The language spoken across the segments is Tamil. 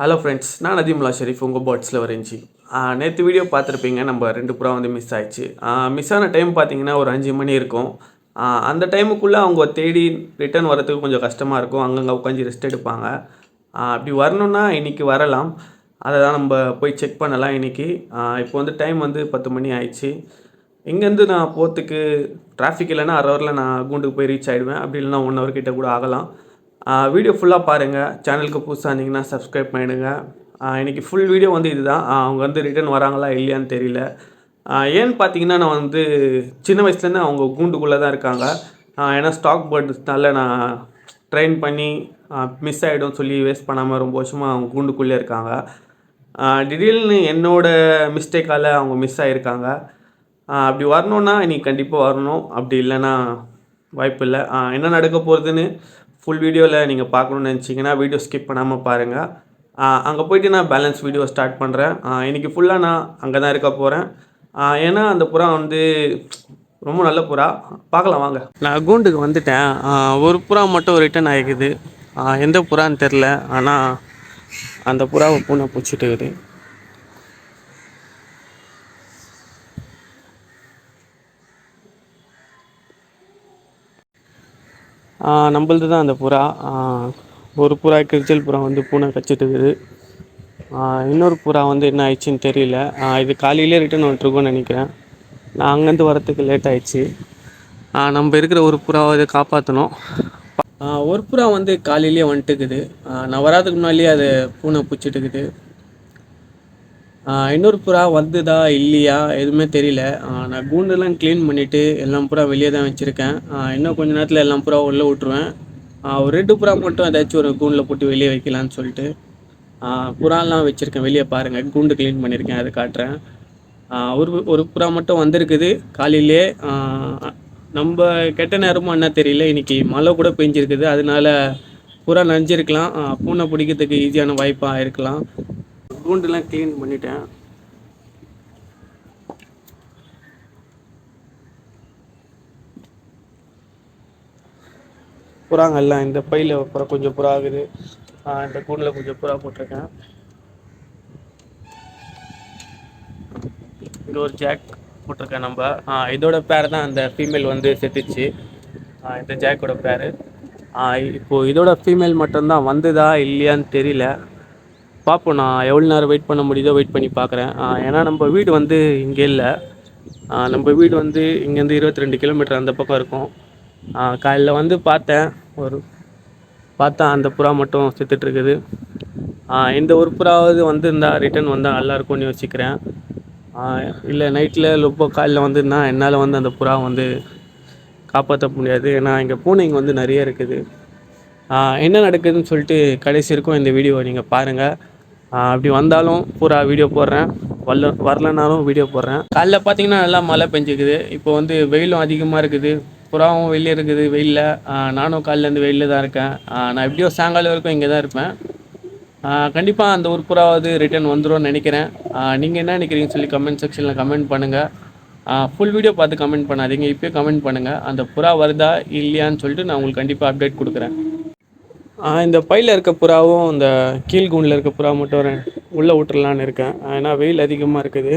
ஹலோ ஃப்ரெண்ட்ஸ், நான் நதீமுல்லா ஷெரீஃப், உங்கள் பாட்ஸில் வரேஞ்சி. நேற்று வீடியோ பார்த்துருப்பீங்க. நம்ம 2 புறா வந்து மிஸ் ஆயிடுச்சு. மிஸ் ஆன டைம் பார்த்தீங்கன்னா ஒரு 5 மணி இருக்கும். அந்த டைமுக்குள்ளே அவங்க தேடி ரிட்டர்ன் வரத்துக்கு கொஞ்சம் கஷ்டமாக இருக்கும். அங்கங்கே உட்காந்து ரெஸ்ட் எடுப்பாங்க. அப்படி வரணுன்னா இன்றைக்கி வரலாம். அதை தான் நம்ம போய் செக் பண்ணலாம் இன்றைக்கி. இப்போ வந்து டைம் வந்து 10 மணி ஆயிடுச்சு. இங்கேருந்து நான் போகிறதுக்கு டிராஃபிக் இல்லைன்னா 1/2 ஹவரில் நான் கூண்டுக்கு போய் ரீச் ஆகிடுவேன். அப்படி இல்லைனா 1 ஹவர் கிட்ட கூட ஆகலாம். வீடியோ ஃபுல்லாக பாருங்கள். சேனலுக்கு புதுசாக இருந்தீங்கன்னா சப்ஸ்கிரைப் பண்ணிடுங்க. இன்றைக்கி ஃபுல் வீடியோ வந்து இதுதான். அவங்க வந்து ரிட்டர்ன் வராங்களா இல்லையான்னு தெரியல. ஏன்னு பார்த்தீங்கன்னா, நான் வந்து சின்ன வயசுலேருந்து அவங்க கூண்டுக்குள்ளே தான் இருக்காங்க. ஏன்னா ஸ்டாக் பேர்ட்ஸ்னால நான் ட்ரெயின் பண்ணி மிஸ் ஆகிடும் சொல்லி வேஸ்ட் பண்ணாமல் ரொம்ப வருஷமாக அவங்க கூண்டுக்குள்ளே இருக்காங்க. திடீர்னு என்னோடய மிஸ்டேக்கால் அவங்க மிஸ் ஆகியிருக்காங்க. அப்படி வரணுன்னா இன்றைக்கி கண்டிப்பாக வரணும். அப்படி இல்லைன்னா வாய்ப்பு இல்லை. என்ன நடக்க போகிறதுன்னு ஃபுல் வீடியோவில் நீங்கள் பார்க்கணுன்னு நினச்சிங்கன்னா வீடியோ ஸ்கிப் பண்ணாமல் பாருங்கள். அங்கே போய்ட்டு நான் பேலன்ஸ் வீடியோ ஸ்டார்ட் பண்ணுறேன். இன்றைக்கி ஃபுல்லாக நான் அங்கே தான் இருக்க போகிறேன். ஏன்னா அந்த புறா வந்து ரொம்ப நல்ல புறா. பார்க்கலாம் வாங்க. நான் கூண்டுக்கு வந்துட்டேன். ஒரு புறா மட்டும் ரிட்டன் ஆகிக்குது. எந்த புறான்னு தெரில. ஆனால் அந்த புறாவை பூனை பிடிச்சிட்டு இருக்குது. நம்மளது தான் அந்த புறா. ஒரு புறா கிரிச்சல் புறா வந்து பூனை கச்சிட்டு இருக்குது. இன்னொரு புறா வந்து என்ன ஆயிடுச்சின்னு தெரியல. இது காலையிலே ரிட்டன் வந்துட்டுருக்கோன்னு நினைக்கிறேன். நான் அங்கேருந்து வரத்துக்கு லேட் ஆகிடுச்சு. நம்ம இருக்கிற ஒரு புறாவை இதை காப்பாற்றணும். ஒரு புறா வந்து காலையிலே வந்துட்டுக்குது. நான் வராதுக்கு முன்னாடியே அதை பூனை பிடிச்சிட்டுக்குது. இன்னொரு புறா வந்துதா இல்லையா எதுவுமே தெரியல. நான் கூண்டெல்லாம் க்ளீன் பண்ணிவிட்டு எல்லாம் புறா வெளியே தான் வச்சுருக்கேன். இன்னும் கொஞ்சம் நேரத்தில் எல்லாம் புறா உள்ளே விட்ருவேன். ஒரு 2 புறா மட்டும் ஏதாச்சும் ஒரு கூண்டில் போட்டு வெளியே வைக்கலான்னு சொல்லிட்டு புறாலாம் வச்சுருக்கேன். வெளியே பாருங்கள், கூண்டு க்ளீன் பண்ணியிருக்கேன், அதை காட்டுறேன். ஒரு புறா மட்டும் வந்திருக்குது காலையிலே. நம்ம கெட்ட நேரமும் என்ன தெரியல. இன்றைக்கி மழை கூட பெஞ்சிருக்குது. அதனால புறா நனைஞ்சிருக்கலாம். பூனை பிடிக்கிறதுக்கு ஈஸியான வாய்ப்பாக இருக்கலாம். கூண்டுலாம் க்ளீன் பண்ணிட்டேன். புறாங்கெல்லாம் இந்த பையில் புறா கொஞ்சம் புறா ஆகுது. இந்த கூண்டில் கொஞ்சம் புறா போட்டிருக்கேன். இங்கே ஒரு ஜாக் போட்டிருக்கேன். நம்ம இதோட பேர் தான் அந்த ஃபீமேல் வந்து செத்துச்சு. இந்த ஜாக்கோட பேர். இப்போது இதோட ஃபீமேல் மட்டும்தான் வந்துதா இல்லையான்னு தெரியல. பார்ப்போம். நான் எவ்வளோ நேரம் வெயிட் பண்ண முடியுதோ வெயிட் பண்ணி பார்க்குறேன். ஏன்னா நம்ம வீடு வந்து இங்கே இல்லை. நம்ம வீடு வந்து இங்கேருந்து 22 கிலோமீட்டர் அந்த பக்கம் இருக்கும். காலையில் வந்து பார்த்தா அந்த புறா மட்டும் செத்துட்ருக்குது. இந்த ஒரு புறாவது வந்திருந்தால் ரிட்டன் வந்தால் நல்லாயிருக்கும்னு யோசிக்கிறேன். இல்லை நைட்டில் ரொம்ப காலையில் வந்துருந்தா என்னால் வந்து அந்த புறா வந்து காப்பாற்ற முடியாது. ஏன்னா இங்கே பூனைங்க வந்து நிறைய இருக்குது. என்ன நடக்குதுன்னு சொல்லிட்டு கடைசி இருக்கும் இந்த வீடியோவை நீங்கள் பாருங்கள். அப்படி வந்தாலும் பூரா வீடியோ போடுறேன், வரலனாலும் வீடியோ போடுறேன். காலைல பார்த்தீங்கன்னா நல்லா மழை பெஞ்சிக்குது. இப்போ வந்து வெயிலும் அதிகமாக இருக்குது. புறாவும் வெளியே இருக்குது வெயிலில். நானும் காலையிலேருந்து வெயிலில் தான் இருக்கேன். நான் எப்படியோ சாயங்காலம் வரைக்கும் இங்கே தான் இருப்பேன். கண்டிப்பாக அந்த ஒரு புறாவது ரிட்டர்ன் வந்துடும் நினைக்கிறேன். நீங்கள் என்ன நினைக்கிறீங்கன்னு சொல்லி கமெண்ட் செக்ஷனில் கமெண்ட் பண்ணுங்கள். ஃபுல் வீடியோ பார்த்து கமெண்ட் பண்ணாதீங்க, இப்போயே கமெண்ட் பண்ணுங்கள். அந்த புறா வருதா இல்லையான்னு சொல்லிட்டு நான் உங்களுக்கு கண்டிப்பாக அப்டேட் கொடுக்குறேன். இந்த பையில் இருக்க புறாவும் இந்த கீழ்கூண்டில் இருக்க புறா மட்டும் உள்ளே விட்டுறலான்னு இருக்கேன். ஏன்னா வெயில் அதிகமாக இருக்குது.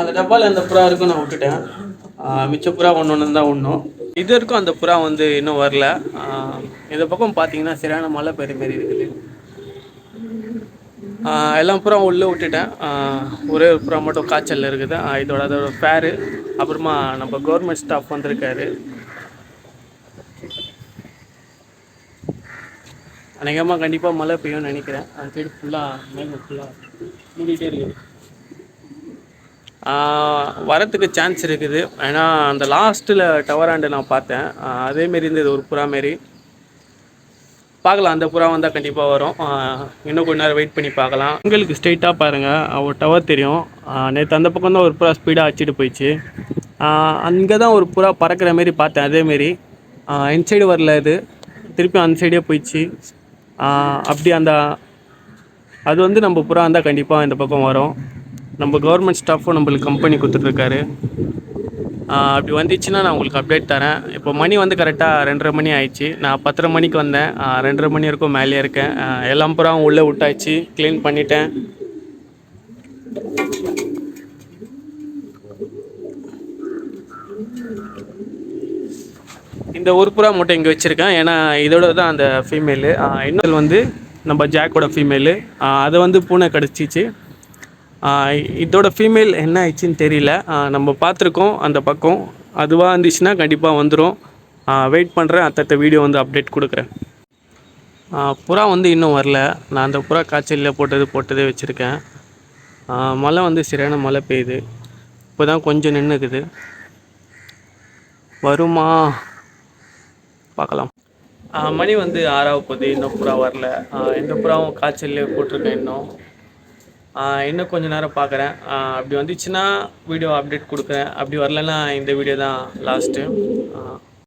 அந்த டப்பாவில் அந்த புறா இருக்கும் நான் விட்டுட்டேன். மிச்ச புறா ஒன்று தான் ஒன்றும். இது வரைக்கும் அந்த புறா வந்து இன்னும் வரல. இந்த பக்கம் பார்த்தீங்கன்னா சரியான மழை பெய்யுற மாரி இருக்குது. எல்லாம் புறா உள்ளே விட்டுட்டேன். ஒரே ஒரு புறா மட்டும் காய்ச்சலில் இருக்குது. அதோட பேரு. அப்புறமா நம்ம கவர்மெண்ட் ஸ்டாஃப் வந்திருக்காரு. அநேகமாக கண்டிப்பாக மழை பெய்யும்னு நினைக்கிறேன். அந்த சைடு ஃபுல்லாக மேலே ஃபுல்லாக மூடிட்டே இருக்குது. வரத்துக்கு சான்ஸ் இருக்குது. ஏன்னா அந்த லாஸ்ட்டில் டவராண்டு நான் பார்த்தேன். அதேமாரி இருந்தது ஒரு புறா மாரி. பார்க்கலாம், அந்த புறா வந்தால் கண்டிப்பாக வரும். இன்னும் கொஞ்ச நேரம் வெயிட் பண்ணி பார்க்கலாம். உங்களுக்கு ஸ்ட்ரெயிட்டாக பாருங்கள் ஒரு டவர் தெரியும். நேற்று அந்த பக்கம் தான் ஒரு புறா ஸ்பீடாக அடிச்சிட்டு போயிடுச்சு. அங்கே தான் ஒரு புறா பறக்கிற மாரி பார்த்தேன். அதேமாரி இன்சைடு வரல, இது திருப்பி அந்த சைடே போயிடுச்சு. அப்படி அது வந்து நம்ம புறா இருந்தால் கண்டிப்பாக இந்த பக்கம் வரும். நம்ம கவர்மெண்ட் ஸ்டாஃபும் நம்மளுக்கு கம்பெனி கொடுத்துட்ருக்காரு. அப்படி வந்துச்சுன்னா நான் உங்களுக்கு அப்டேட் தரேன். இப்போ மணி வந்து கரெக்டாக 2:30 மணி ஆயிடுச்சு. நான் 10:30 மணிக்கு வந்தேன். 2:30 மணி வரைக்கும் மேலேயே இருக்கேன். எல்லாம் புறாவும் உள்ளே விட்டாச்சு, க்ளீன் பண்ணிட்டேன். இந்த ஒரு புறா மட்டும் இங்கே வச்சுருக்கேன். ஏன்னா இதோட தான் அந்த ஃபீமேலு. இன்னொரு வந்து நம்ம ஜாக்கோட ஃபீமேலு. அதை வந்து பூனை கடிச்சிச்சு. இதோட ஃபீமேல் என்ன ஆயிடுச்சின்னு தெரியல. நம்ம பார்த்துருக்கோம் அந்த பக்கம். அதுவாக இருந்துச்சுன்னா கண்டிப்பாக வந்துடும். வெயிட் பண்ணுறேன். அடுத்த வீடியோ வந்து அப்டேட் கொடுக்குறேன். புறா வந்து இன்னும் வரல. நான் அந்த புறா காய்ச்சலில் போட்டதே வச்சுருக்கேன். மழை வந்து சரியான மழை பெய்யுது. இப்போ தான் கொஞ்சம் நின்றுக்குது. வருமா பார்க்கலாம். மணி வந்து 6 போகுது. இன்னும் புறா வரல. எந்த புறாவும் காய்ச்சலில் போட்டிருக்கேன். இன்னும் கொஞ்சம் நேரம் பார்க்குறேன். அப்படி வந்துச்சுன்னா வீடியோ அப்டேட் கொடுக்குறேன். அப்படி வரலன்னா இந்த வீடியோ தான் லாஸ்ட்டு.